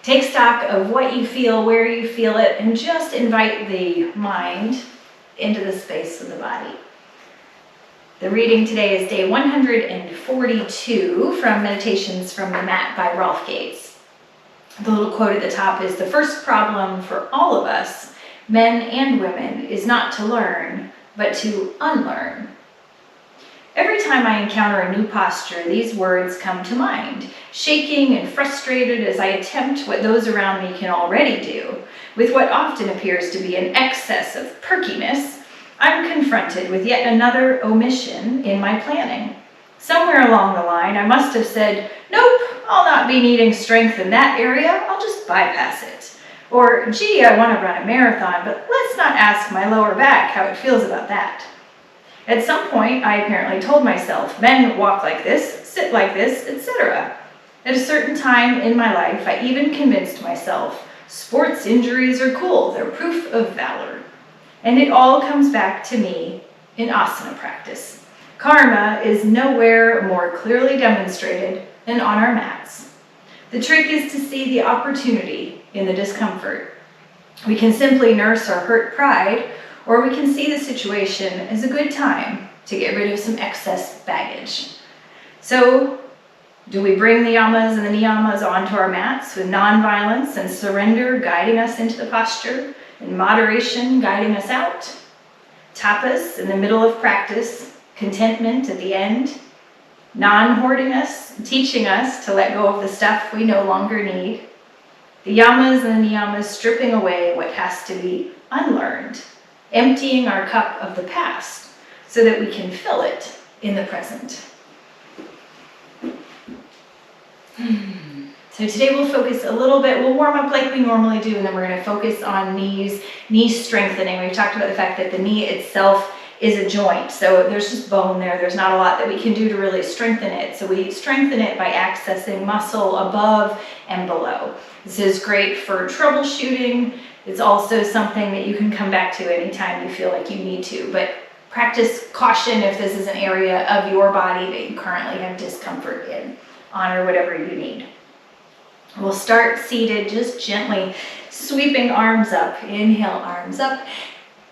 Take stock of what you feel, where you feel it, and just invite the mind into the space of the body. The reading today is day 142 from Meditations from the Mat by Rolf Gates. The little quote at the top is, "The first problem for all of us, men and women, is not to learn, but to unlearn." Every time I encounter a new posture, these words come to mind, shaking and frustrated as I attempt what those around me can already do. With what often appears to be an excess of perkiness, I'm confronted with yet another omission in my planning. Somewhere along the line, I must have said, "Nope, I'll not be needing strength in that area, I'll just bypass it." Or, "Gee, I want to run a marathon, but let's not ask my lower back how it feels about that." At some point, I apparently told myself, "Men walk like this, sit like this, etc." At a certain time in my life, I even convinced myself, sports injuries are cool, they're proof of valor. And it all comes back to me in asana practice. Karma is nowhere more clearly demonstrated than on our mats. The trick is to see the opportunity in the discomfort. We can simply nurse our hurt pride, or we can see the situation as a good time to get rid of some excess baggage. So, do we bring the yamas and the niyamas onto our mats with non-violence and surrender guiding us into the posture, and moderation guiding us out? Tapas in the middle of practice, contentment at the end, non-hoarding us, teaching us to let go of the stuff we no longer need. The yamas and the niyamas stripping away what has to be unlearned, emptying our cup of the past so that we can fill it in the present. So today we'll focus a little bit, we'll warm up like we normally do, and then we're going to focus on knee strengthening. We've talked about the fact that the knee itself is a joint, so there's just bone there. There's not a lot that we can do to really strengthen it. So we strengthen it by accessing muscle above and below. This is great for troubleshooting. It's also something that you can come back to anytime you feel like you need to, but practice caution if this is an area of your body that you currently have discomfort in. Honor whatever you need. We'll start seated, just gently sweeping arms up. Inhale, arms up,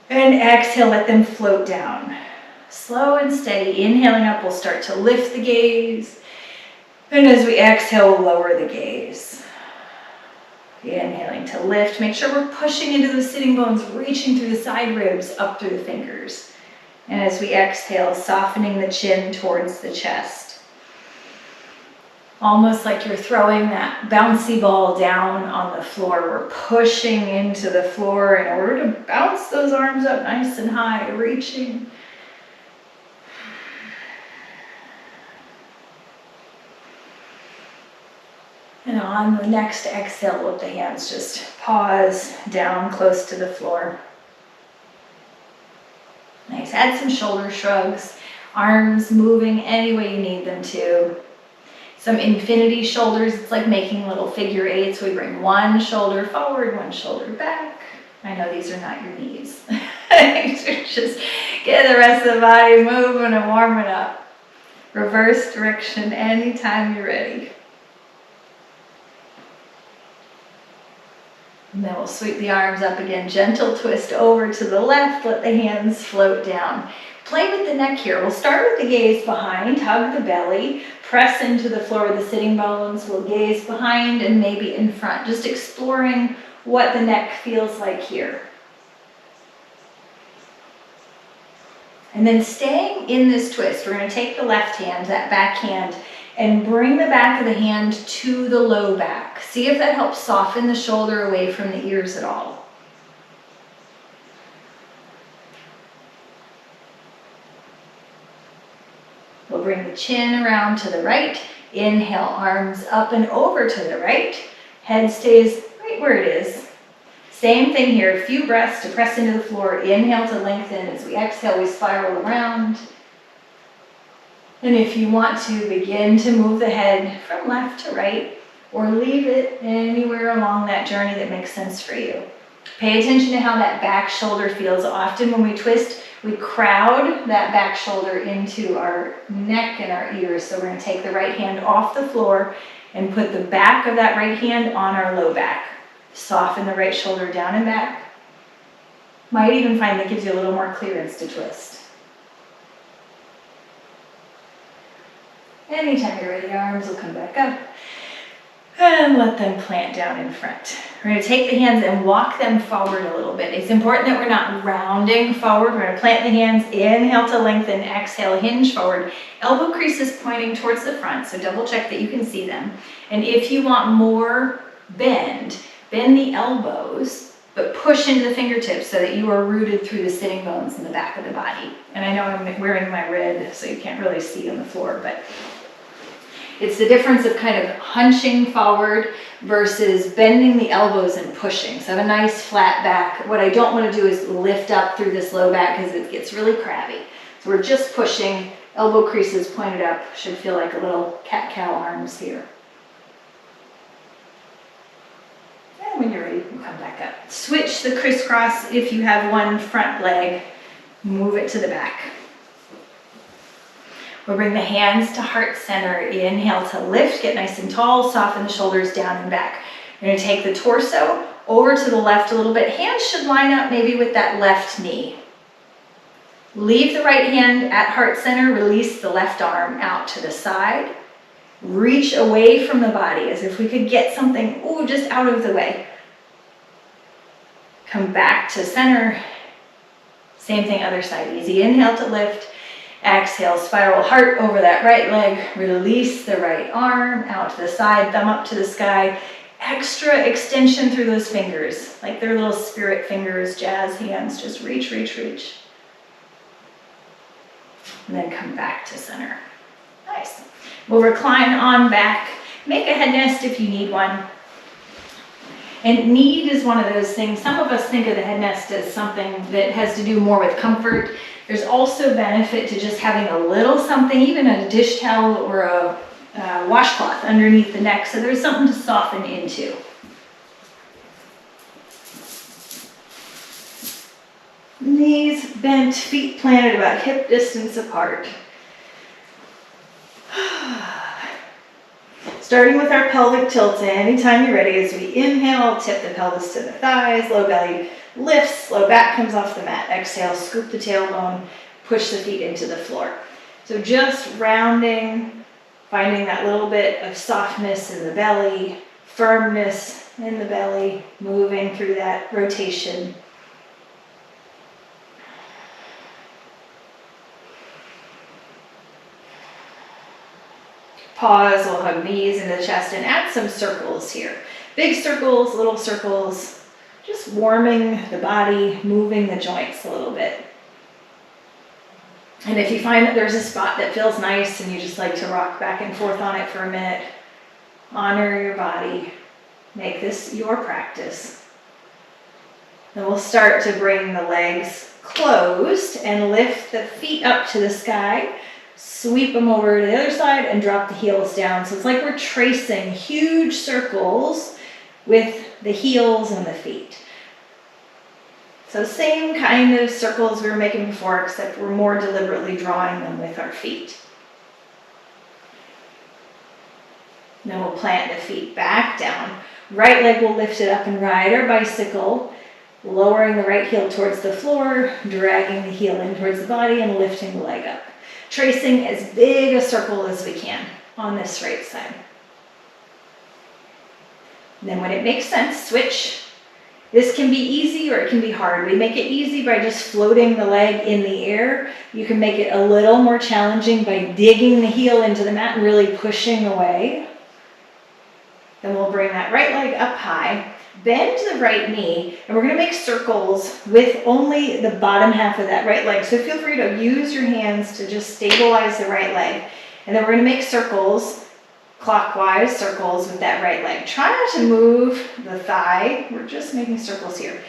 and exhale, let them float down. Slow and steady. Inhaling up, we'll start to lift the gaze, and as we exhale, we'll lower the gaze. Inhaling to lift. Make sure we're pushing into those sitting bones, reaching through the side ribs, up through the fingers. And as we exhale, softening the chin towards the chest. Almost like you're throwing that bouncy ball down on the floor. We're pushing into the floor in order to bounce those arms up nice and high, reaching. And on the next exhale, let the hands just pause down close to the floor. Nice. Add some shoulder shrugs, arms moving any way you need them to. Some infinity shoulders, it's like making little figure eights. We bring one shoulder forward, one shoulder back. I know these are not your knees. Just get the rest of the body moving and warming up. Reverse direction anytime you're ready. And then we'll sweep the arms up again, gentle twist over to the left, let the hands float down. Play with the neck here. We'll start with the gaze behind, hug the belly, press into the floor with the sitting bones. We'll gaze behind and maybe in front, just exploring what the neck feels like here. And then staying in this twist, we're going to take the left hand, that back hand, and bring the back of the hand to the low back. See if that helps soften the shoulder away from the ears at all. We'll bring the chin around to the right. Inhale, arms up and over to the right. Head stays right where it is. Same thing here, a few breaths to press into the floor. Inhale to lengthen. As we exhale, we spiral around. And if you want to, begin to move the head from left to right, or leave it anywhere along that journey that makes sense for you. Pay attention to how that back shoulder feels. Often when we twist, we crowd that back shoulder into our neck and our ears. So we're going to take the right hand off the floor and put the back of that right hand on our low back. Soften the right shoulder down and back. Might even find that gives you a little more clearance to twist. Anytime you're ready, arms will come back up. And let them plant down in front. We're going to take the hands and walk them forward a little bit. It's important that we're not rounding forward. We're going to plant the hands, inhale to lengthen, exhale, hinge forward. Elbow creases pointing towards the front, so double check that you can see them. And if you want more bend the elbows, but push into the fingertips so that you are rooted through the sitting bones in the back of the body. And I know I'm wearing my red, so you can't really see on the floor, but it's the difference of kind of hunching forward versus bending the elbows and pushing. So have a nice flat back. What I don't want to do is lift up through this low back because it gets really crabby. So we're just pushing, elbow creases pointed up. Should feel like a little cat-cow arms here. And when you're ready, you can come back up. Switch the crisscross if you have one front leg. Move it to the back. We'll bring the hands to heart center. Inhale to lift, get nice and tall, soften the shoulders down and back. You're going to take the torso over to the left a little bit. Hands should line up maybe with that left knee. Leave the right hand at heart center, release the left arm out to the side. Reach away from the body as if we could get something, just out of the way. Come back to center. Same thing, other side. Easy inhale to lift. Exhale, spiral heart over that right leg. Release the right arm out to the side, thumb up to the sky. Extra extension through those fingers, like they're little spirit fingers, jazz hands. Just reach, reach, reach. And then come back to center. Nice. We'll recline on back. Make a head nest if you need one. And need is one of those things. Some of us think of the head nest as something that has to do more with comfort. There's also benefit to just having a little something, even a dish towel or a washcloth underneath the neck, so there's something to soften into. Knees bent, feet planted about hip distance apart. Starting with our pelvic tilt in, anytime you're ready, as we inhale, tip the pelvis to the thighs, low belly lifts, low back comes off the mat. Exhale, scoop the tailbone, push the feet into the floor. So just rounding, finding that little bit of softness in the belly, firmness in the belly, moving through that rotation. Pause, we'll hug knees into the chest and add some circles here. Big circles, little circles. Just warming the body, moving the joints a little bit. And if you find that there's a spot that feels nice and you just like to rock back and forth on it for a minute, honor your body. Make this your practice. Then we'll start to bring the legs closed and lift the feet up to the sky. Sweep them over to the other side and drop the heels down. So it's like we're tracing huge circles with the heels and the feet. So same kind of circles we were making before, except we're more deliberately drawing them with our feet. Then we'll plant the feet back down. Right leg will lift it up and ride our bicycle, lowering the right heel towards the floor, dragging the heel in towards the body and lifting the leg up. Tracing as big a circle as we can on this right side. And then when it makes sense, switch. This can be easy or it can be hard. We make it easy by just floating the leg in the air. You can make it a little more challenging by digging the heel into the mat and really pushing away. Then we'll bring that right leg up high, bend the right knee, and we're going to make circles with only the bottom half of that right leg. So feel free to use your hands to just stabilize the right leg. And then we're going to make circles, clockwise circles with that right leg. Try not to move the thigh. We're just making circles here.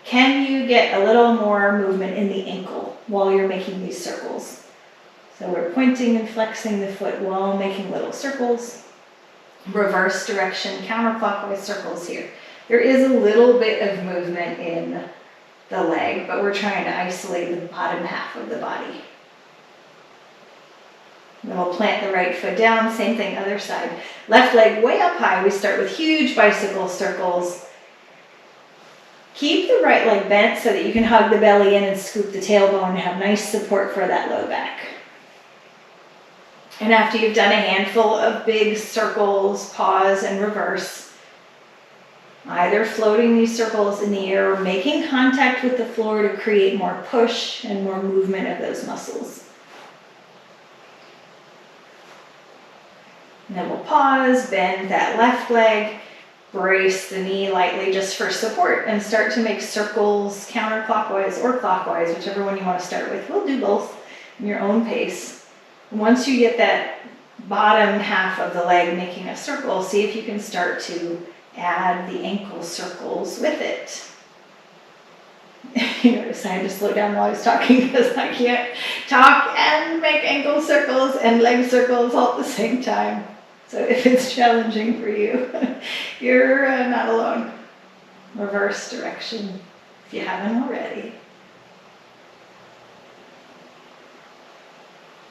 Can you get a little more movement in the ankle while you're making these circles? So we're pointing and flexing the foot while making little circles. Reverse direction, counterclockwise circles here. There is a little bit of movement in the leg, but we're trying to isolate the bottom half of the body. Then we'll plant the right foot down, same thing, other side. Left leg way up high. We start with huge bicycle circles. Keep the right leg bent so that you can hug the belly in and scoop the tailbone and have nice support for that low back. And after you've done a handful of big circles, pause and reverse. Either floating these circles in the air or making contact with the floor to create more push and more movement of those muscles. And then we'll pause, bend that left leg, brace the knee lightly just for support, and start to make circles counterclockwise or clockwise, whichever one you want to start with. We'll do both in your own pace. Once you get that bottom half of the leg making a circle, see if you can start to add the ankle circles with it. You notice I had to slow down while I was talking because I can't talk and make ankle circles and leg circles all at the same time. So if it's challenging for you, you're not alone. Reverse direction if you haven't already.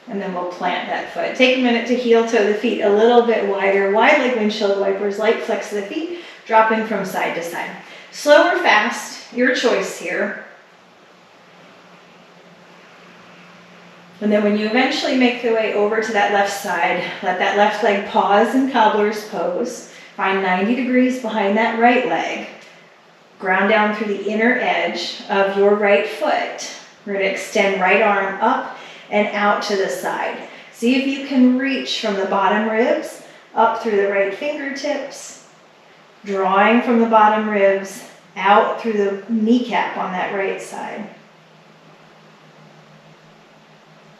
And then we'll plant that foot. Take a minute to heel toe the feet a little bit wider. Wide leg windshield wipers, light flex of the feet, dropping from side to side. Slow or fast, your choice here. And then when you eventually make the way over to that left side, let that left leg pause in cobbler's pose. Find 90 degrees behind that right leg. Ground down through the inner edge of your right foot. We're going to extend right arm up and out to the side. See if you can reach from the bottom ribs up through the right fingertips, drawing from the bottom ribs out through the kneecap on that right side.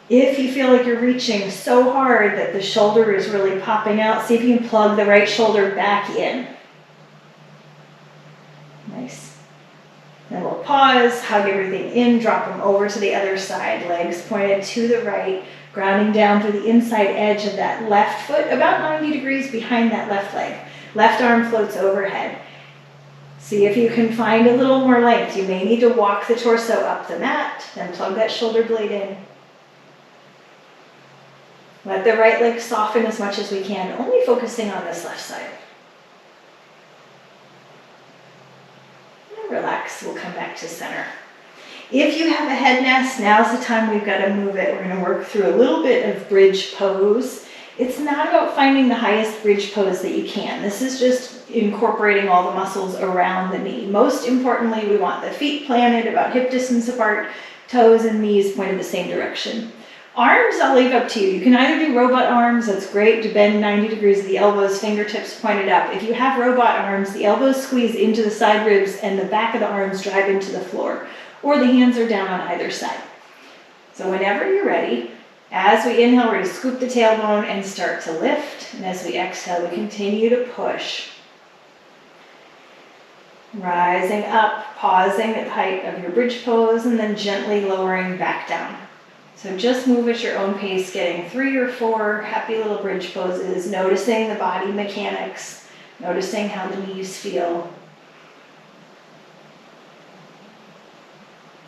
If you feel like you're reaching so hard that the shoulder is really popping out, see if you can plug the right shoulder back in. Nice. Then we'll pause, hug everything in, drop them over to the other side, legs pointed to the right, grounding down through the inside edge of that left foot, about 90 degrees behind that left leg. Left arm floats overhead. See if you can find a little more length. You may need to walk the torso up the mat, then plug that shoulder blade in. Let the right leg soften as much as we can, only focusing on this left side. And relax, we'll come back to center. If you have a head nest, now's the time we've got to move it. We're going to work through a little bit of bridge pose. It's not about finding the highest bridge pose that you can. This is just incorporating all the muscles around the knee. Most importantly, we want the feet planted about hip distance apart, toes and knees pointed the same direction. Arms, I'll leave up to you. You can either do robot arms, that's great, to bend 90 degrees of the elbows, fingertips pointed up. If you have robot arms, the elbows squeeze into the side ribs and the back of the arms drive into the floor, or the hands are down on either side. So whenever you're ready, as we inhale, we're going to scoop the tailbone and start to lift, and as we exhale, we continue to push. Rising up, pausing at the height of your bridge pose, and then gently lowering back down. So just move at your own pace, getting 3 or 4 happy little bridge poses, noticing the body mechanics, noticing how the knees feel.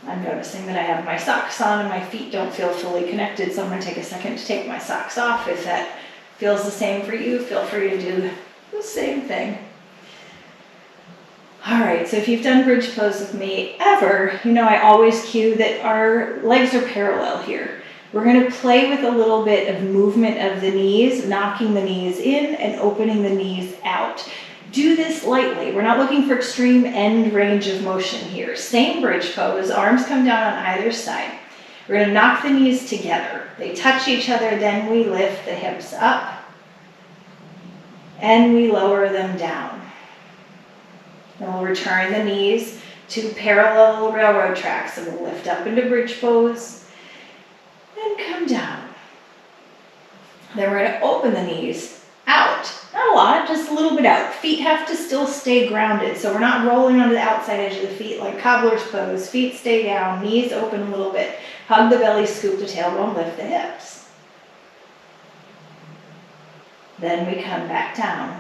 I'm noticing that I have my socks on and my feet don't feel fully connected, so I'm going to take a second to take my socks off. If that feels the same for you, feel free to do the same thing. All right, so if you've done bridge pose with me ever, you know I always cue that our legs are parallel here. We're going to play with a little bit of movement of the knees, knocking the knees in and opening the knees out. Do this lightly. We're not looking for extreme end range of motion here. Same bridge pose, arms come down on either side. We're going to knock the knees together. They touch each other, then we lift the hips up and we lower them down. Then we'll return the knees to parallel railroad tracks. So we'll lift up into bridge pose and come down. Then we're going to open the knees out. Not a lot, just a little bit out. Feet have to still stay grounded. So we're not rolling onto the outside edge of the feet like cobbler's pose. Feet stay down, knees open a little bit. Hug the belly, scoop the tailbone, lift the hips. Then we come back down.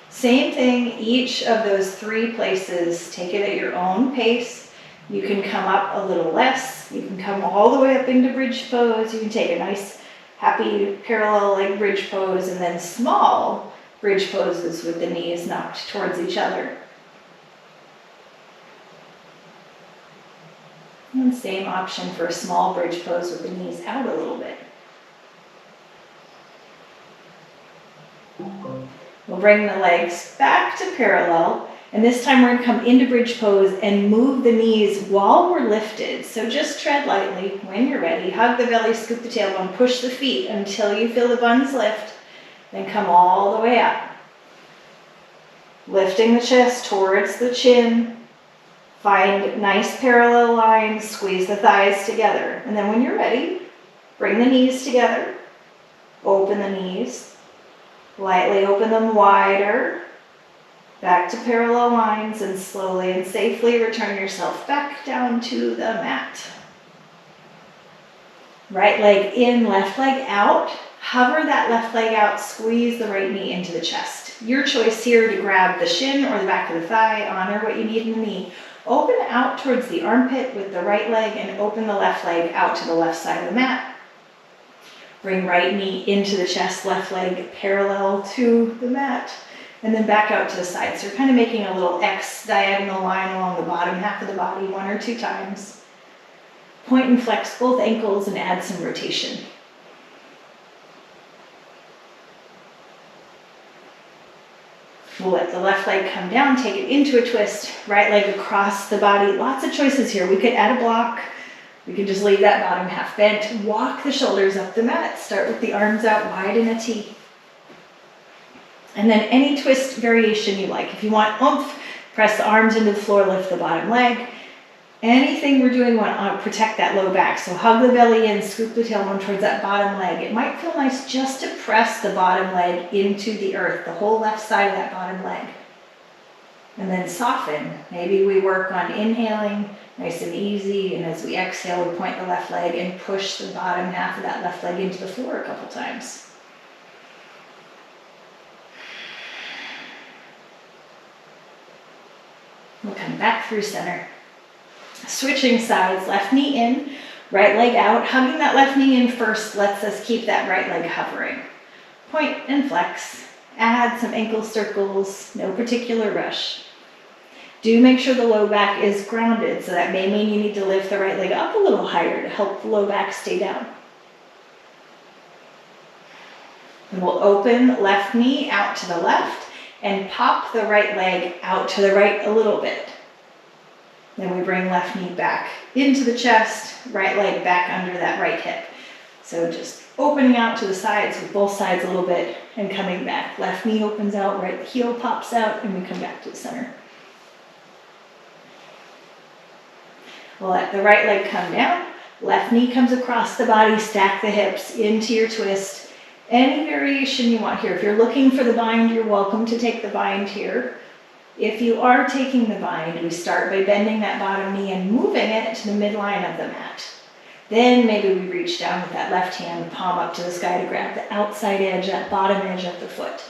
Same thing, each of those 3 places, take it at your own pace. You can come up a little less. You can come all the way up into bridge pose. You can take a nice, happy parallel leg bridge pose, and then small bridge poses with the knees knocked towards each other. And same option for a small bridge pose with the knees out a little bit. We'll bring the legs back to parallel, and this time we're going to come into bridge pose and move the knees while we're lifted. So just tread lightly when you're ready. Hug the belly, scoop the tailbone, push the feet until you feel the buns lift, then come all the way up. Lifting the chest towards the chin. Find nice parallel lines, squeeze the thighs together. And then when you're ready, bring the knees together, open the knees, lightly open them wider, back to parallel lines, and slowly and safely return yourself back down to the mat. Right leg in, left leg out. Hover that left leg out, squeeze the right knee into the chest. Your choice here to grab the shin or the back of the thigh, honor what you need in the knee. Open out towards the armpit with the right leg and open the left leg out to the left side of the mat. Bring right knee into the chest, left leg parallel to the mat, and then back out to the side. So you're kind of making a little X diagonal line along the bottom half of the body 1 or 2 times. Point and flex both ankles and add some rotation. We'll let the left leg come down, take it into a twist, right leg across the body. Lots of choices here. We could add a block. We could just leave that bottom half bent. Walk the shoulders up the mat. Start with the arms out wide in a T. And then any twist variation you like. If you want oomph, press the arms into the floor, lift the bottom leg. Anything we're doing, we want to protect that low back. So hug the belly in, scoop the tailbone towards that bottom leg. It might feel nice just to press the bottom leg into the earth, the whole left side of that bottom leg. And then soften. Maybe we work on inhaling, nice and easy, and as we exhale, we point the left leg and push the bottom half of that left leg into the floor a couple times. We'll come back through center. Switching sides, left knee in, right leg out. Hugging that left knee in first lets us keep that right leg hovering. Point and flex. Add some ankle circles, no particular rush. Do make sure the low back is grounded, so that may mean you need to lift the right leg up a little higher to help the low back stay down. And we'll open left knee out to the left and pop the right leg out to the right a little bit. Then we bring left knee back into the chest, right leg back under that right hip. So just opening out to the sides with both sides a little bit and coming back. Left knee opens out, right heel pops out, and we come back to the center. We'll let the right leg come down. Left knee comes across the body, stack the hips into your twist. Any variation you want here. If you're looking for the bind, you're welcome to take the bind here. If you are taking the bind, we start by bending that bottom knee and moving it to the midline of the mat. Then maybe we reach down with that left hand, palm up to the sky to grab the outside edge, that bottom edge of the foot.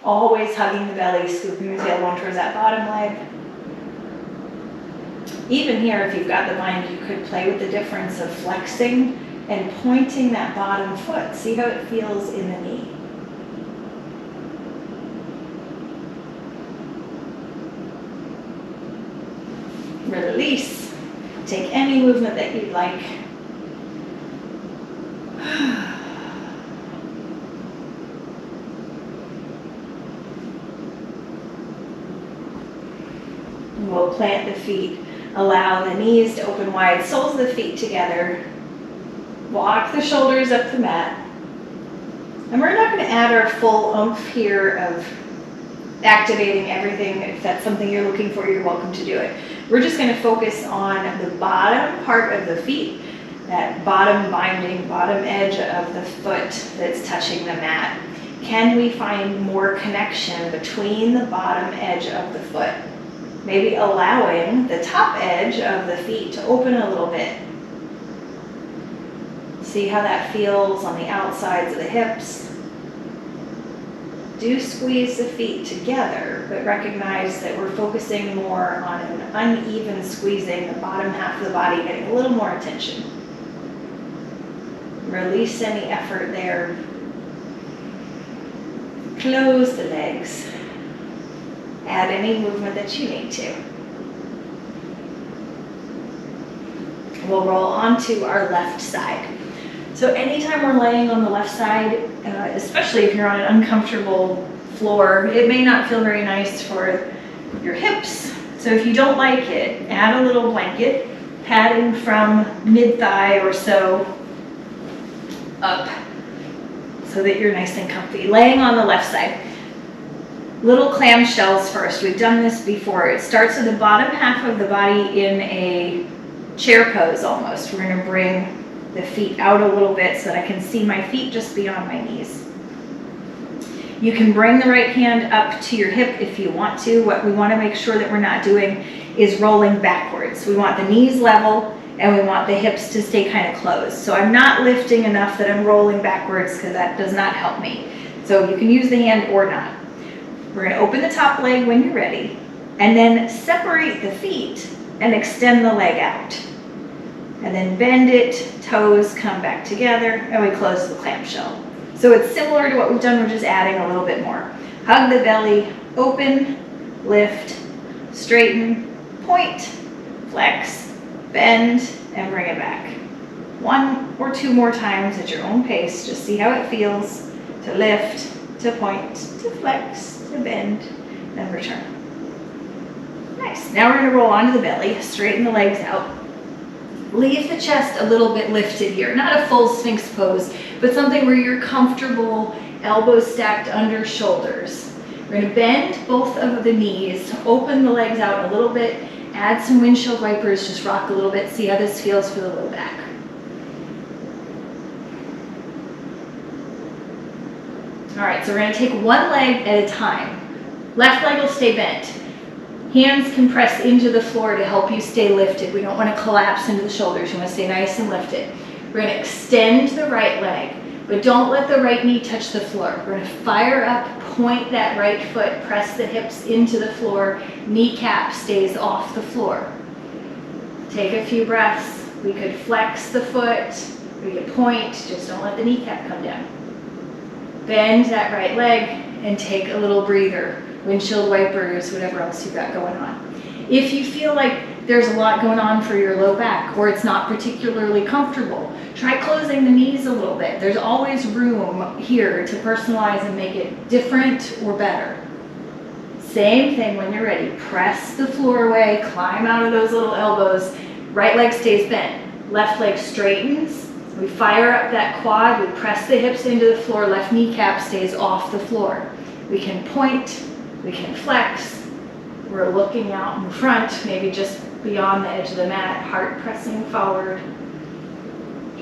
Always hugging the belly, scooping the tailbone towards that bottom leg. Even here, if you've got the bind, you could play with the difference of flexing and pointing that bottom foot. See how it feels in the knee. Release. Take any movement that you'd like. We'll plant the feet. Allow the knees to open wide, soles of the feet together. Walk the shoulders up the mat. And we're not going to add our full oomph here of activating everything. If that's something you're looking for, you're welcome to do it. We're just going to focus on the bottom part of the feet, that bottom binding, bottom edge of the foot that's touching the mat. Can we find more connection between the bottom edge of the foot? Maybe allowing the top edge of the feet to open a little bit. See how that feels on the outsides of the hips. Do squeeze the feet together, but recognize that we're focusing more on an uneven squeezing, the bottom half of the body getting a little more attention. Release any effort there. Close the legs. Add any movement that you need to. We'll roll onto our left side. So anytime we're laying on the left side, especially if you're on an uncomfortable floor, it may not feel very nice for your hips. So if you don't like it, add a little blanket, padding from mid-thigh or so up so that you're nice and comfy. Laying on the left side. Little clamshells first. We've done this before. It starts with the bottom half of the body in a chair pose almost. We're going to bring the feet out a little bit so that I can see my feet just beyond my knees. You can bring the right hand up to your hip if you want to. What we want to make sure that we're not doing is rolling backwards. We want the knees level and we want the hips to stay kind of closed. So I'm not lifting enough that I'm rolling backwards because that does not help me. So you can use the hand or not. We're going to open the top leg when you're ready and then separate the feet and extend the leg out. And then bend it, toes come back together, and we close the clamshell. So it's similar to what we've done, we're just adding a little bit more. Hug the belly, open, lift, straighten, point, flex, bend, and bring it back. 1 or 2 more times at your own pace. Just see how it feels to lift, to point, to flex, to bend, and return. Nice. Now we're going to roll onto the belly, straighten the legs out. Leave the chest a little bit lifted here. Not a full Sphinx pose, but something where you're comfortable, elbows stacked under shoulders. We're going to bend both of the knees, open the legs out a little bit, add some windshield wipers, just rock a little bit, see how this feels for the low back. All right, so we're going to take one leg at a time. Left leg will stay bent. Hands can press into the floor to help you stay lifted. We don't want to collapse into the shoulders. You want to stay nice and lifted. We're going to extend the right leg, but don't let the right knee touch the floor. We're going to fire up, point that right foot, press the hips into the floor, kneecap stays off the floor. Take a few breaths. We could flex the foot, we could point, just don't let the kneecap come down. Bend that right leg and take a little breather. Windshield wipers, whatever else you've got going on. If you feel like there's a lot going on for your low back or it's not particularly comfortable, try closing the knees a little bit. There's always room here to personalize and make it different or better. Same thing when you're ready. Press the floor away, climb out of those little elbows. Right leg stays bent. Left leg straightens. We fire up that quad, we press the hips into the floor, left kneecap stays off the floor. We can point, we can flex. We're looking out in front, maybe just beyond the edge of the mat, heart pressing forward.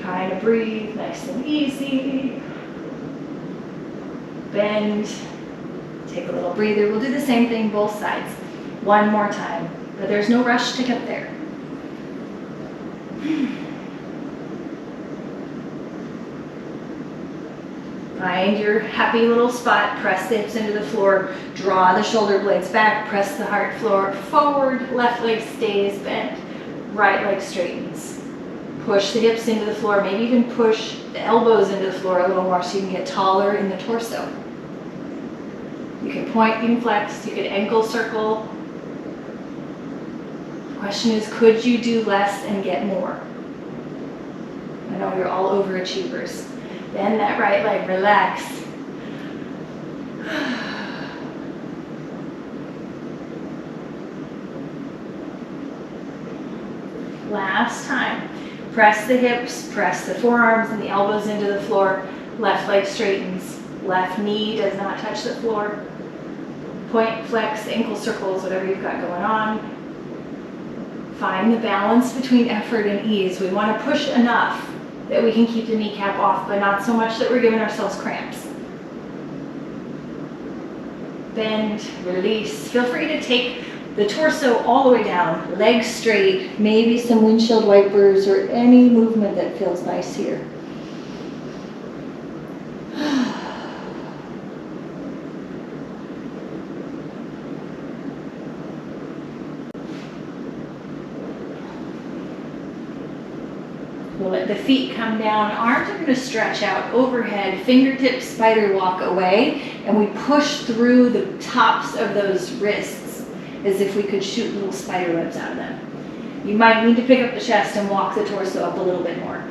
Trying to breathe nice and easy. Bend, take a little breather. We'll do the same thing both sides. One more time, but there's no rush to get there. Find your happy little spot, press the hips into the floor, draw the shoulder blades back, press the heart floor forward, left leg stays bent, right leg straightens. Push the hips into the floor, maybe even push the elbows into the floor a little more so you can get taller in the torso. You can point, you can flex, you can ankle circle. The question is, could you do less and get more? I know you're all overachievers. Bend that right leg, relax. Last time. Press the hips, press the forearms and the elbows into the floor. Left leg straightens. Left knee does not touch the floor. Point, flex, ankle circles, whatever you've got going on. Find the balance between effort and ease. We want to push enough that we can keep the kneecap off, but not so much that we're giving ourselves cramps. Bend, release. Feel free to take the torso all the way down, legs straight, maybe some windshield wipers or any movement that feels nice here. We'll let the feet come down. Arms are going to stretch out overhead. Fingertips spider walk away. And we push through the tops of those wrists as if we could shoot little spider webs out of them. You might need to pick up the chest and walk the torso up a little bit more.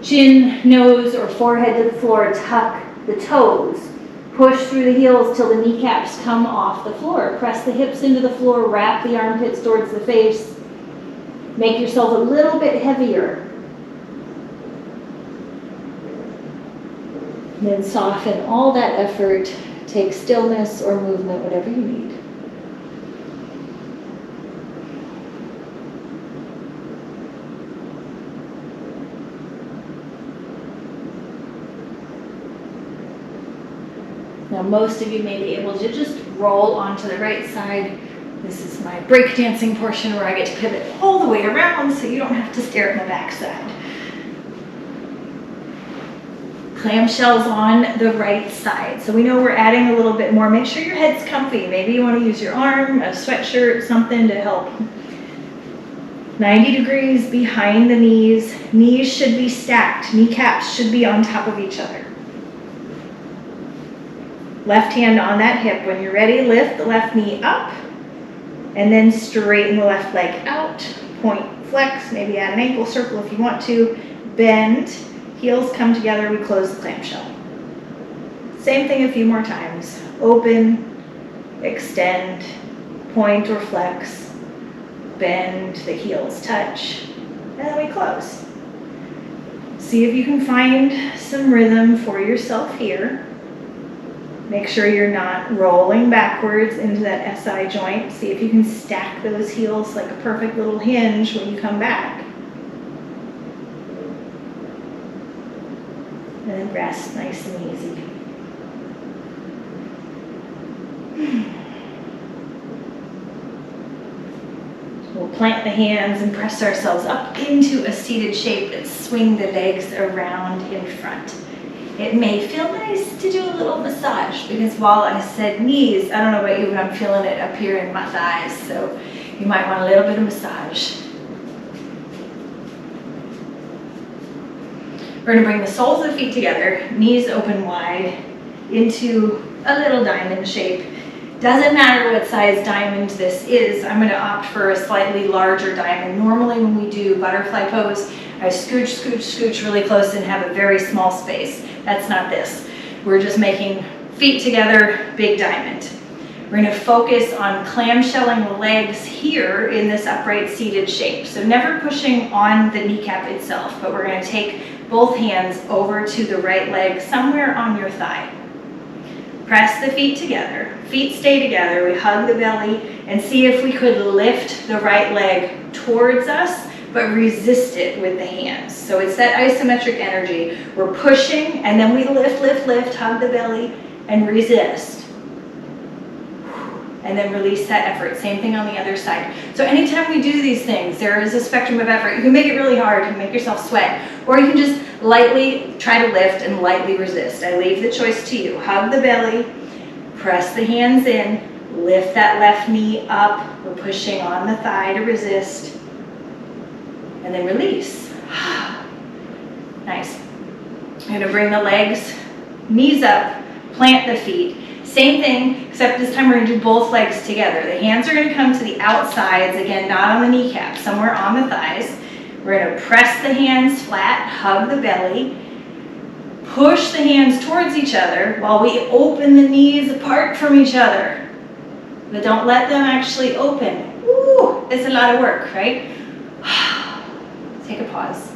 Chin, nose, or forehead to the floor. Tuck the toes. Push through the heels till the kneecaps come off the floor. Press the hips into the floor. Wrap the armpits towards the face. Make yourself a little bit heavier. Then soften all that effort. Take stillness or movement, whatever you need. Now most of you may be able to just roll onto the right side. This is my breakdancing portion where I get to pivot all the way around so you don't have to stare at my backside. Clamshells on the right side. So we know we're adding a little bit more. Make sure your head's comfy. Maybe you want to use your arm, a sweatshirt, something to help. 90 degrees behind the knees. Knees should be stacked. Kneecaps should be on top of each other. Left hand on that hip. When you're ready, lift the left knee up and then straighten the left leg out. Point, flex, maybe add an ankle circle if you want to. Bend, heels come together, we close the clamshell. Same thing a few more times. Open, extend, point or flex, bend, the heels touch, and then we close. See if you can find some rhythm for yourself here. Make sure you're not rolling backwards into that SI joint. See if you can stack those heels like a perfect little hinge when you come back. And then rest nice and easy. We'll plant the hands and press ourselves up into a seated shape and swing the legs around in front. It may feel nice to do a little massage because while I said knees, I don't know about you, but I'm feeling it up here in my thighs, so you might want a little bit of massage. We're going to bring the soles of the feet together, knees open wide, into a little diamond shape. Doesn't matter what size diamond this is. I'm going to opt for a slightly larger diamond. Normally when we do butterfly pose, I scooch, scooch, scooch really close and have a very small space. That's not this. We're just making feet together, big diamond. We're going to focus on clamshelling the legs here in this upright seated shape. So never pushing on the kneecap itself, but we're going to take both hands over to the right leg, somewhere on your thigh. Press the feet together. Feet stay together. We hug the belly and see if we could lift the right leg towards us, but resist it with the hands. So it's that isometric energy. We're pushing and then we lift, lift, lift, hug the belly and resist. And then release that effort. Same thing on the other side. So anytime we do these things, there is a spectrum of effort. You can make it really hard, you can make yourself sweat, or you can just lightly try to lift and lightly resist. I leave the choice to you. Hug the belly, press the hands in, lift that left knee up. We're pushing on the thigh to resist. And then release. Nice. I'm gonna bring the legs, knees up, plant the feet. Same thing, except this time we're gonna do both legs together. The hands are gonna come to the outsides, again, not on the kneecap, somewhere on the thighs. We're gonna press the hands flat, hug the belly, push the hands towards each other while we open the knees apart from each other. But don't let them actually open. Ooh, it's a lot of work, right? Take a pause.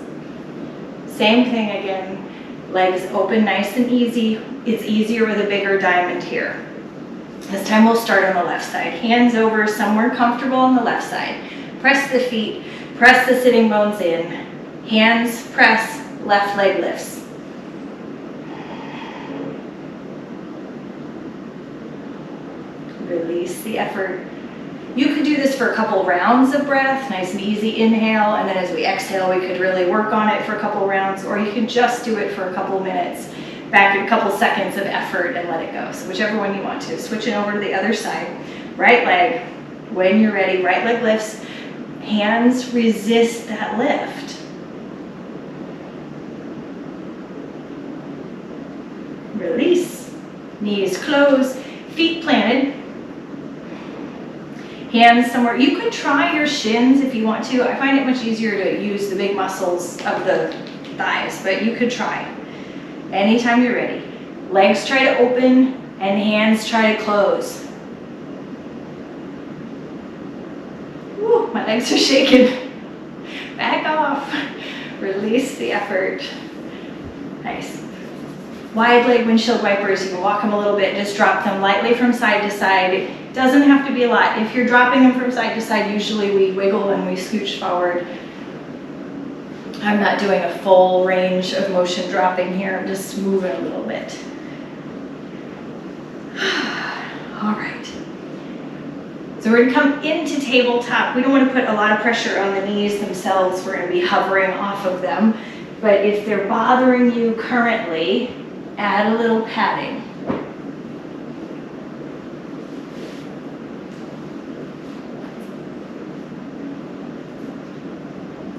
Same thing again. Legs open nice and easy. It's easier with a bigger diamond here. This time we'll start on the left side. Hands over, somewhere comfortable on the left side. Press the feet, press the sitting bones in. Hands press, left leg lifts. Release the effort. You could do this for a couple rounds of breath, nice and easy inhale, and then as we exhale, we could really work on it for a couple rounds, or you can just do it for a couple minutes, back in a couple seconds of effort and let it go. So whichever one you want to. Switching over to the other side. Right leg, when you're ready, right leg lifts. Hands resist that lift. Knees closed, feet planted. Hands somewhere. You could try your shins if you want to. I find it much easier to use the big muscles of the thighs, but you could try. Anytime you're ready. Legs try to open and hands try to close. Woo, my legs are shaking. Back off. Release the effort. Nice. Wide leg windshield wipers. You can walk them a little bit. Just drop them lightly from side to side. It doesn't have to be a lot. If you're dropping them from side to side, usually we wiggle and we scooch forward. I'm not doing a full range of motion dropping here. I'm just moving a little bit. All right. So we're going to come into tabletop. We don't want to put a lot of pressure on the knees themselves. We're going to be hovering off of them. But if they're bothering you currently, add a little padding.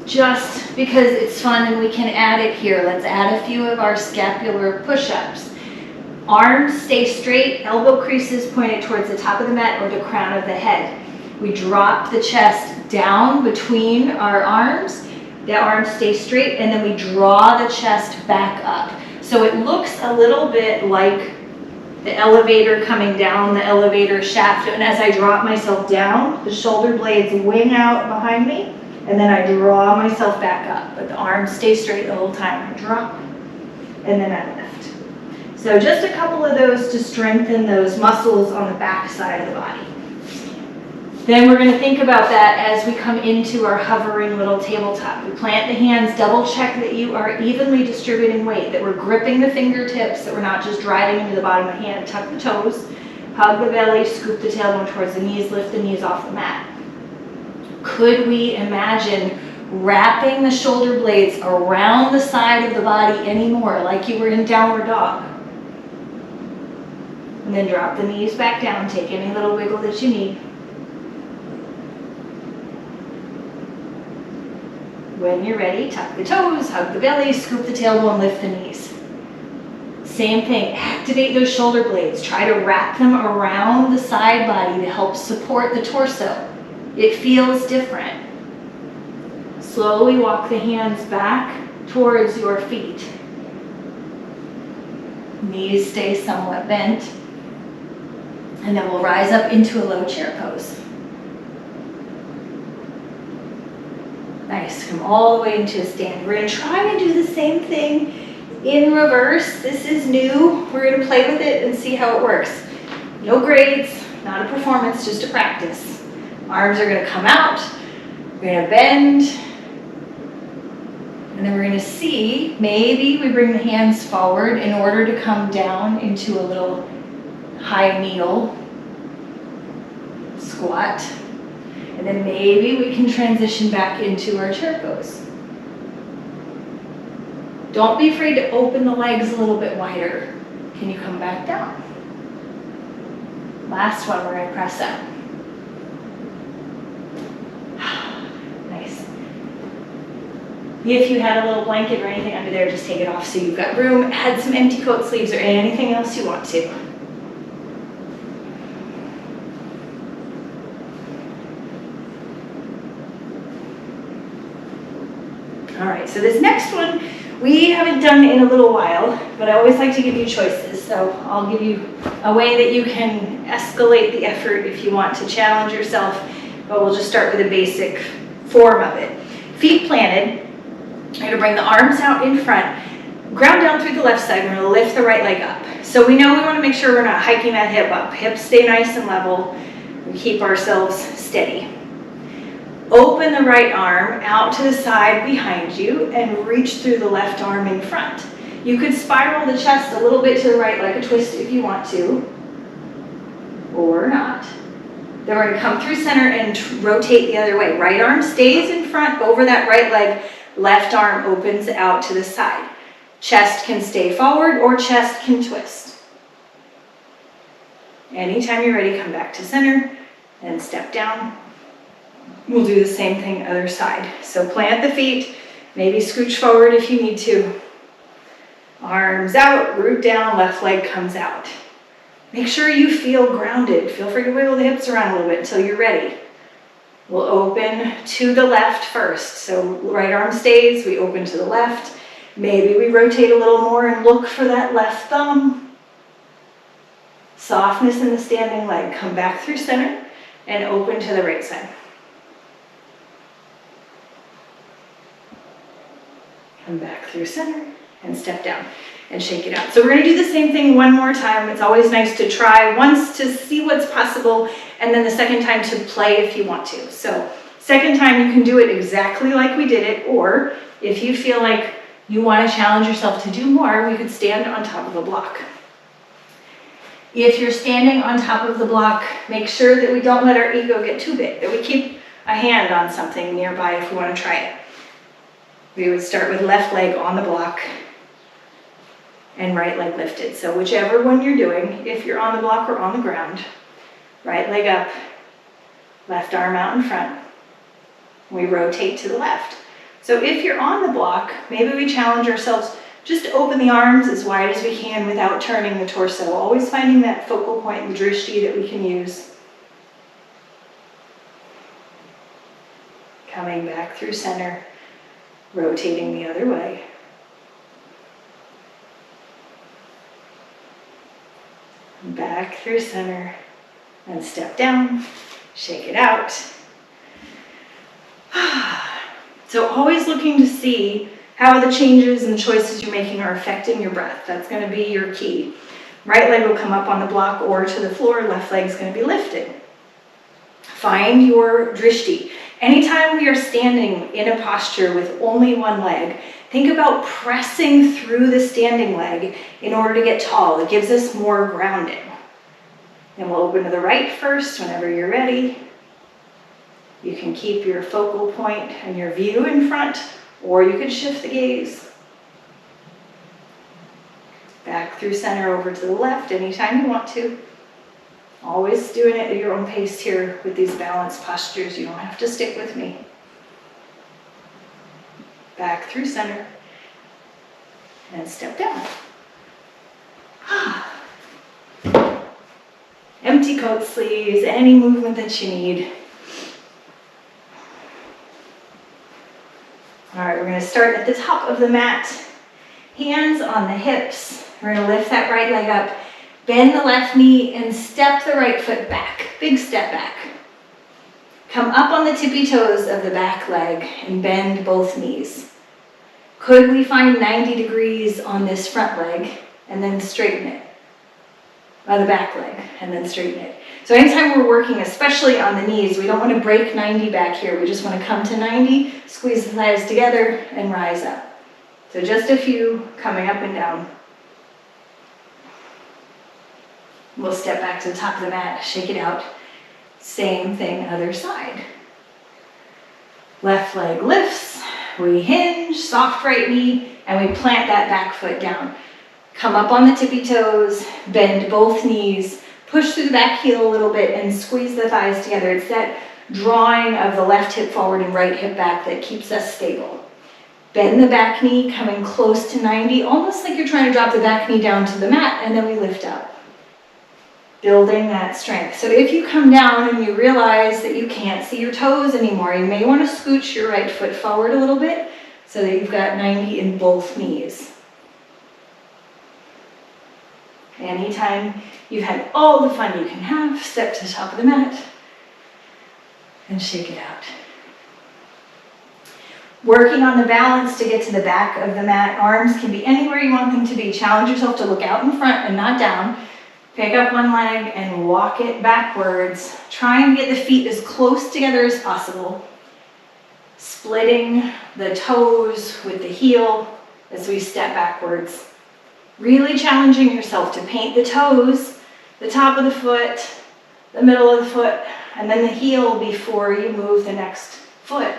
Just because it's fun and we can add it here, let's add a few of our scapular push-ups. Arms stay straight, elbow creases pointed towards the top of the mat or the crown of the head. We drop the chest down between our arms. The arms stay straight, and then we draw the chest back up. So it looks a little bit like the elevator coming down the elevator shaft. And as I drop myself down, the shoulder blades wing out behind me. And then I draw myself back up, but the arms stay straight the whole time. I drop, and then I lift. So just a couple of those to strengthen those muscles on the back side of the body. Then we're going to think about that as we come into our hovering little tabletop. We plant the hands, double check that you are evenly distributing weight, that we're gripping the fingertips, that we're not just driving into the bottom of the hand. Tuck the toes, hug the belly, scoop the tailbone towards the knees, lift the knees off the mat. Could we imagine wrapping the shoulder blades around the side of the body anymore, like you were in downward dog? And then drop the knees back down, take any little wiggle that you need. When you're ready, tuck the toes, hug the belly, scoop the tailbone, lift the knees. Same thing, activate those shoulder blades. Try to wrap them around the side body to help support the torso. It feels different. Slowly walk the hands back towards your feet. Knees stay somewhat bent. And then we'll rise up into a low chair pose. Nice, come all the way into a stand. We're going to try and do the same thing in reverse. This is new. We're going to play with it and see how it works. No grades, not a performance, just a practice. Arms are going to come out. We're going to bend. And then we're going to see, maybe we bring the hands forward in order to come down into a little high kneel squat. And then maybe we can transition back into our chair pose. Don't be afraid to open the legs a little bit wider. Can you come back down? Last one, we're going to press up. Nice. If you had a little blanket or anything under there, just take it off so you've got room. Add some empty coat sleeves or anything else you want to. All right, so this next one we haven't done in a little while, but I always like to give you choices. So I'll give you a way that you can escalate the effort if you want to challenge yourself, but we'll just start with a basic form of it. Feet planted. You're going to bring the arms out in front, ground down through the left side. We're going to lift the right leg up. So we know we want to make sure we're not hiking that hip up. Hips stay nice and level. We keep ourselves steady. Open the right arm out to the side behind you and reach through the left arm in front. You could spiral the chest a little bit to the right like a twist if you want to, or not. Then we're going to come through center and rotate the other way. Right arm stays in front over that right leg. Left arm opens out to the side. Chest can stay forward or chest can twist. Anytime you're ready, come back to center and step down. We'll do the same thing other side. So plant the feet, maybe scooch forward if you need to. Arms out, root down, left leg comes out. Make sure you feel grounded. Feel free to wiggle the hips around a little bit until you're ready. We'll open to the left first. So right arm stays, we open to the left. Maybe we rotate a little more and look for that left thumb. Softness in the standing leg. Come back through center and open to the right side. Come back through center and step down and shake it out. So we're going to do the same thing one more time. It's always nice to try once to see what's possible, and then the second time to play if you want to. So second time you can do it exactly like we did it, or if you feel like you want to challenge yourself to do more, we could stand on top of a block. If you're standing on top of the block, make sure that we don't let our ego get too big, that we keep a hand on something nearby if we want to try it. We would start with left leg on the block and right leg lifted. So whichever one you're doing, if you're on the block or on the ground, right leg up, left arm out in front. We rotate to the left. So if you're on the block, maybe we challenge ourselves just to open the arms as wide as we can without turning the torso, always finding that focal point, the drishti that we can use. Coming back through center, rotating the other way. Back through center and step down, shake it out. So always looking to see how the changes and the choices you're making are affecting your breath. That's going to be your key. Right leg will come up on the block or to the floor, left leg is going to be lifted. Find your drishti. Anytime we are standing in a posture with only one leg, think about pressing through the standing leg in order to get tall. It gives us more grounding. And we'll open to the right first whenever you're ready. You can keep your focal point and your view in front, or you can shift the gaze. Back through center over to the left anytime you want to. Always doing it at your own pace here with these balanced postures. You don't have to stick with me. Back through center and step down. Empty coat sleeves, any movement that you need. All right, we're going to start at the top of the mat. Hands on the hips. We're going to lift that right leg up. Bend the left knee and step the right foot back. Big step back. Come up on the tippy toes of the back leg and bend both knees. Could we find 90 degrees on this front leg and then straighten it? On the back leg and then straighten it. So anytime we're working, especially on the knees, we don't want to break 90 back here. We just want to come to 90, squeeze the thighs together and rise up. So just a few coming up and down. We'll step back to the top of the mat, shake it out. Same thing, other side. Left leg lifts, we hinge, soft right knee, and we plant that back foot down. Come up on the tippy toes, bend both knees, push through the back heel a little bit and squeeze the thighs together. It's that drawing of the left hip forward and right hip back that keeps us stable. Bend the back knee, coming close to 90, almost like you're trying to drop the back knee down to the mat, and then we lift up. Building that strength. So if you come down and you realize that you can't see your toes anymore, you may want to scooch your right foot forward a little bit so that you've got 90 in both knees. Anytime you've had all the fun you can have, step to the top of the mat and shake it out. Working on the balance to get to the back of the mat. Arms can be anywhere you want them to be. Challenge yourself to look out in front and not down. Pick up one leg and walk it backwards. Try and get the feet as close together as possible. Splitting the toes with the heel as we step backwards. Really challenging yourself to paint the toes, the top of the foot, the middle of the foot, and then the heel before you move the next foot.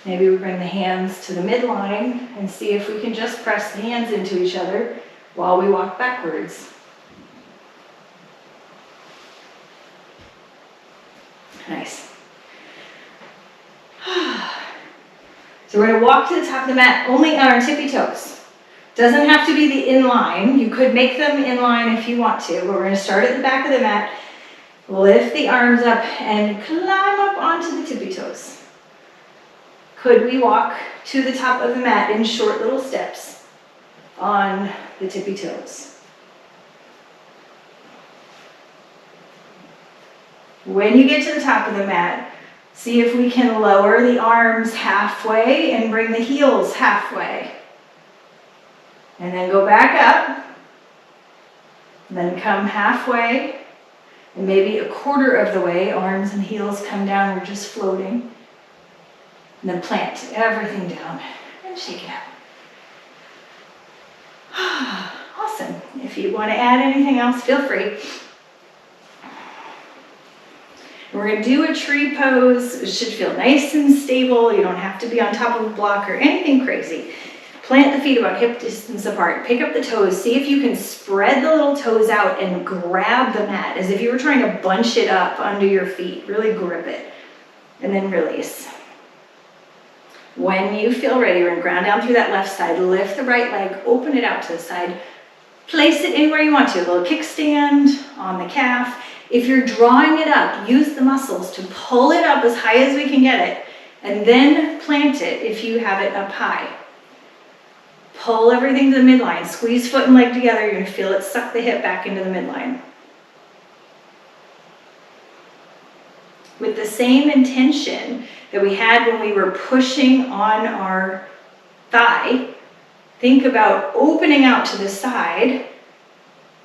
Maybe we bring the hands to the midline and see if we can just press the hands into each other while we walk backwards. Nice. So we're going to walk to the top of the mat only on our tippy toes. Doesn't have to be the inline. You could make them inline if you want to, but we're gonna start at the back of the mat, lift the arms up and climb up onto the tippy toes. Could we walk to the top of the mat in short little steps on the tippy toes? When you get to the top of the mat, see if we can lower the arms halfway and bring the heels halfway. And then go back up, and then come halfway, and maybe a quarter of the way, arms and heels come down, we're just floating. And then plant everything down and shake it out. Awesome. If you want to add anything else, feel free. We're going to do a tree pose. It should feel nice and stable. You don't have to be on top of a block or anything crazy. Plant the feet about hip distance apart. Pick up the toes. See if you can spread the little toes out and grab the mat as if you were trying to bunch it up under your feet. Really grip it. And then release. When you feel ready, we're going to ground down through that left side. Lift the right leg. Open it out to the side. Place it anywhere you want to. A little kickstand on the calf. If you're drawing it up, use the muscles to pull it up as high as we can get it. And then plant it if you have it up high. Pull everything to the midline. Squeeze foot and leg together. You're going to feel it suck the hip back into the midline. With the same intention that we had when we were pushing on our thigh, think about opening out to the side,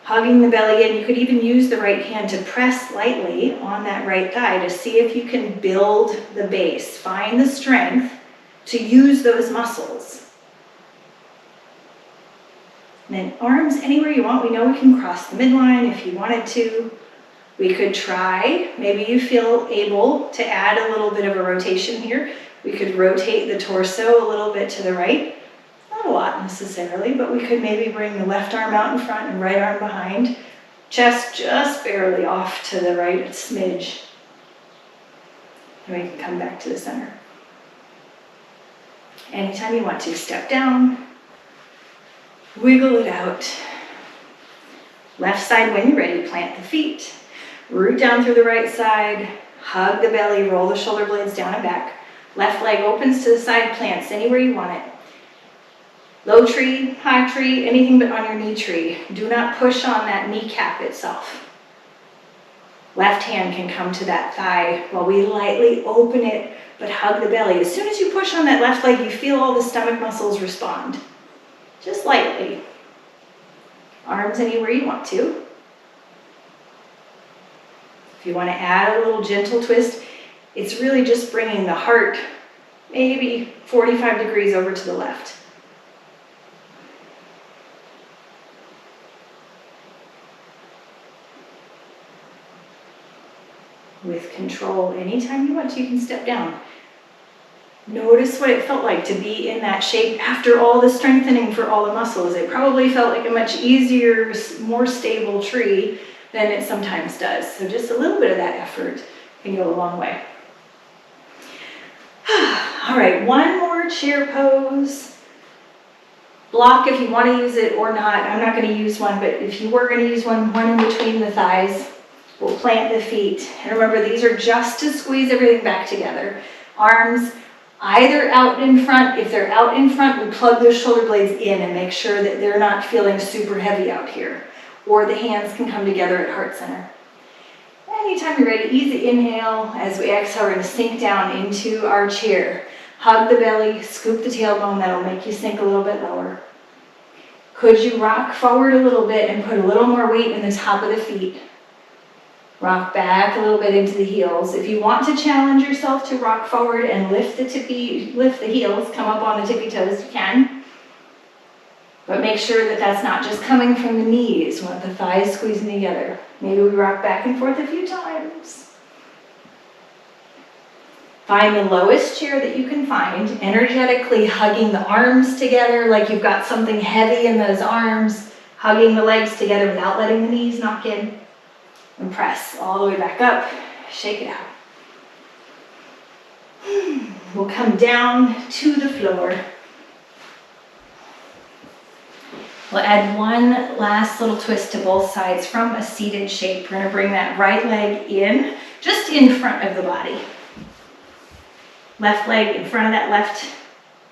hugging the belly in. You could even use the right hand to press lightly on that right thigh to see if you can build the base. Find the strength to use those muscles. And then arms anywhere you want. We know we can cross the midline if you wanted to. We could try, maybe you feel able to add a little bit of a rotation here. We could rotate the torso a little bit to the right. Not a lot necessarily, but we could maybe bring the left arm out in front and right arm behind. Chest just barely off to the right, a smidge. And we can come back to the center. Anytime you want to, step down. Wiggle it out. Left side when you're ready, plant the feet. Root down through the right side. Hug the belly, roll the shoulder blades down and back. Left leg opens to the side, plants anywhere you want it. Low tree, high tree, anything but on your knee tree. Do not push on that kneecap itself. Left hand can come to that thigh while we lightly open it, but hug the belly. As soon as you push on that left leg, you feel all the stomach muscles respond. Just lightly. Arms anywhere you want to. If you want to add a little gentle twist, it's really just bringing the heart maybe 45 degrees over to the left. With control, anytime you want to, you can step down. Notice what it felt like to be in that shape after all the strengthening for all the muscles. It probably felt like a much easier, more stable tree than it sometimes does. So just a little bit of that effort can go a long way. All right, one more chair pose. Block if you want to use it or not. I'm not going to use one, but if you were going to use one in between the thighs, we'll plant the feet. And remember, these are just to squeeze everything back together. Arms either out in front. If they're out in front, we plug those shoulder blades in and make sure that they're not feeling super heavy out here. Or the hands can come together at heart center. Anytime you're ready, easy inhale. As we exhale, we're going to sink down into our chair. Hug the belly, scoop the tailbone. That'll make you sink a little bit lower. Could you rock forward a little bit and put a little more weight in the top of the feet? Rock back a little bit into the heels. If you want to challenge yourself to rock forward and lift the heels, come up on the tippy toes, you can. But make sure that that's not just coming from the knees. We want the thighs squeezing together. Maybe we rock back and forth a few times. Find the lowest chair that you can find, energetically hugging the arms together like you've got something heavy in those arms, hugging the legs together without letting the knees knock in. And press all the way back up, shake it out. We'll come down to the floor. We'll add one last little twist to both sides from a seated shape. We're gonna bring that right leg in, just in front of the body. Left leg in front of that left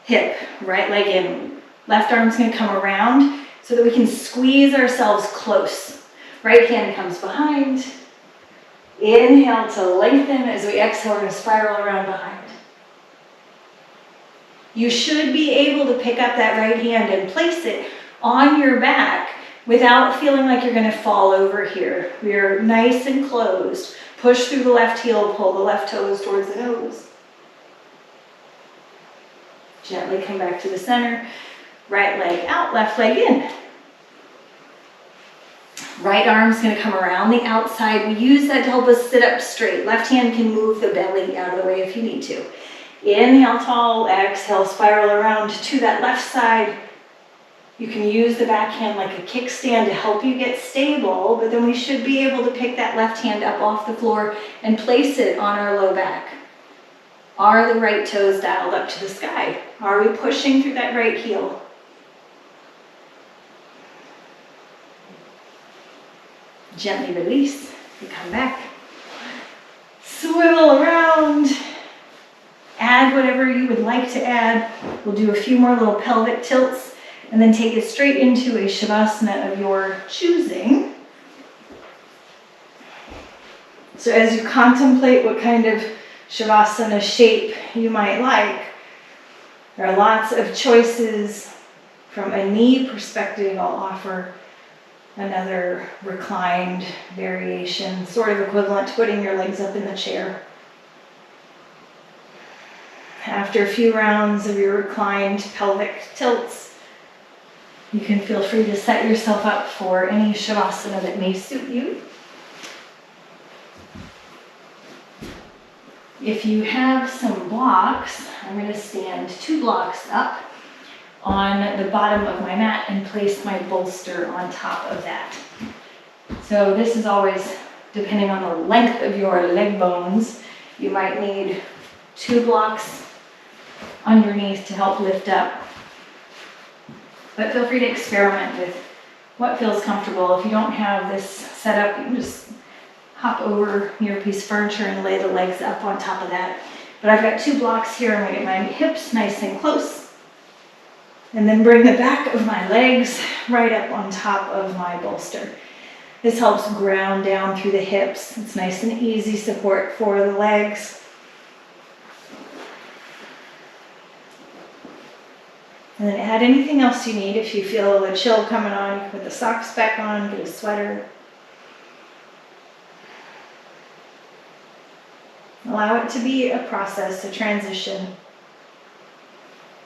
hip, right leg in. Left arm's gonna come around so that we can squeeze ourselves close. Right hand comes behind. Inhale to lengthen. As we exhale, we're gonna spiral around behind. You should be able to pick up that right hand and place it on your back without feeling like you're gonna fall over here. We're nice and closed. Push through the left heel, pull the left toes towards the nose. Gently come back to the center. Right leg out, left leg in. Right arm's gonna come around the outside. We use that to help us sit up straight. Left hand can move the belly out of the way if you need to. Inhale tall, exhale, spiral around to that left side. You can use the back hand like a kickstand to help you get stable, but then we should be able to pick that left hand up off the floor and place it on our low back. Are the right toes dialed up to the sky? Are we pushing through that right heel? Gently release, we come back. Swivel around. Add whatever you would like to add. We'll do a few more little pelvic tilts and then take it straight into a Shavasana of your choosing. So as you contemplate what kind of Shavasana shape you might like, there are lots of choices. From a knee perspective, I'll offer another reclined variation, sort of equivalent to putting your legs up in the chair. After a few rounds of your reclined pelvic tilts, you can feel free to set yourself up for any Shavasana that may suit you. If you have some blocks, I'm going to stand 2 blocks up on the bottom of my mat and place my bolster on top of that. So this is always depending on the length of your leg bones. You might need 2 blocks underneath to help lift up. But feel free to experiment with what feels comfortable. If you don't have this set up, you can just hop over your piece of furniture and lay the legs up on top of that. But I've got 2 blocks here. I'm going to get my hips nice and close. And then bring the back of my legs right up on top of my bolster. This helps ground down through the hips. It's nice and easy support for the legs. And then add anything else you need. If you feel a chill coming on, you can put the socks back on, get a sweater. Allow it to be a process, a transition.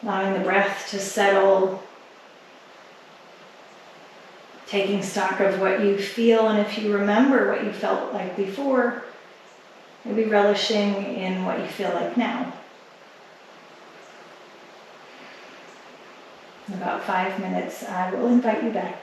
Allowing the breath to settle. Taking stock of what you feel, and if you remember what you felt like before, maybe relishing in what you feel like now. In about 5 minutes, I will invite you back.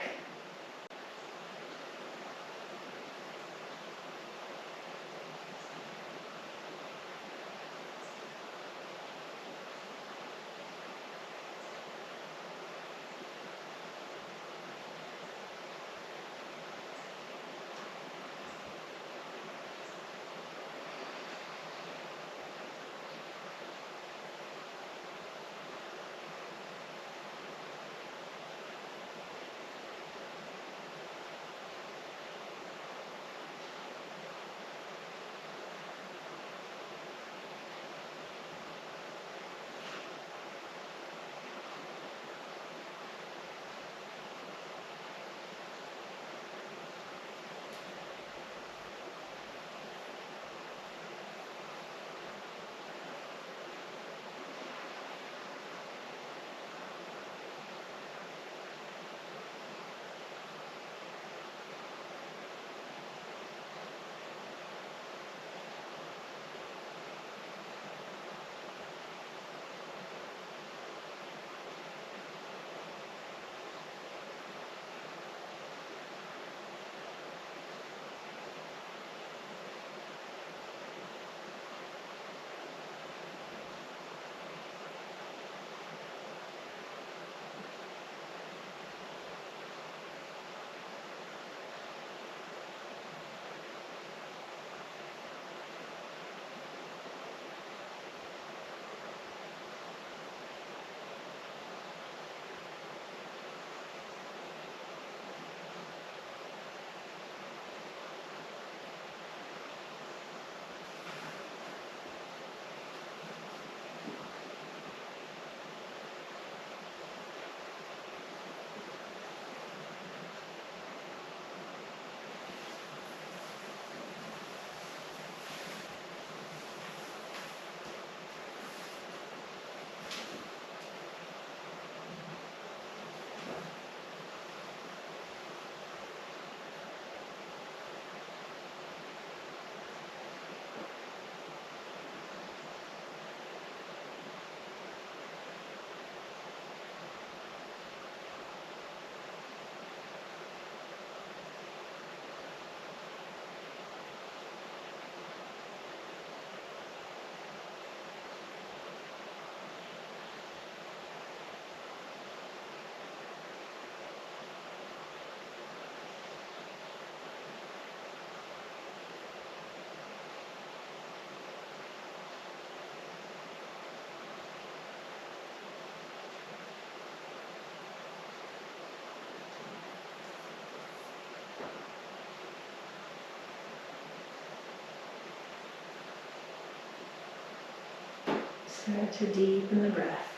Start to deepen the breath.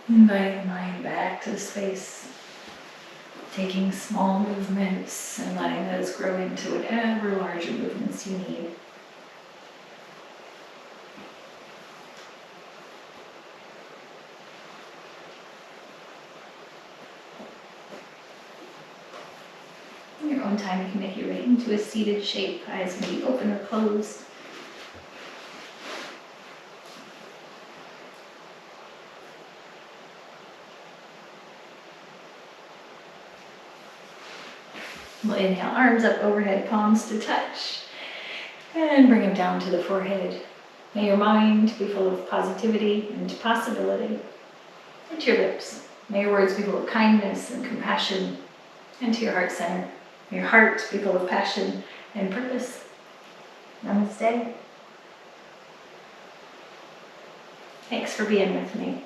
Inviting the mind back to the space. Taking small movements and letting those grow into whatever larger movements you need. In your own time, you can make your way into a seated shape. Eyes can be open or closed. We'll inhale, arms up overhead, palms to touch. And bring them down to the forehead. May your mind be full of positivity and possibility. And to your lips. May your words be full of kindness and compassion. And to your heart center. May your heart be full of passion and purpose. Namaste. Thanks for being with me.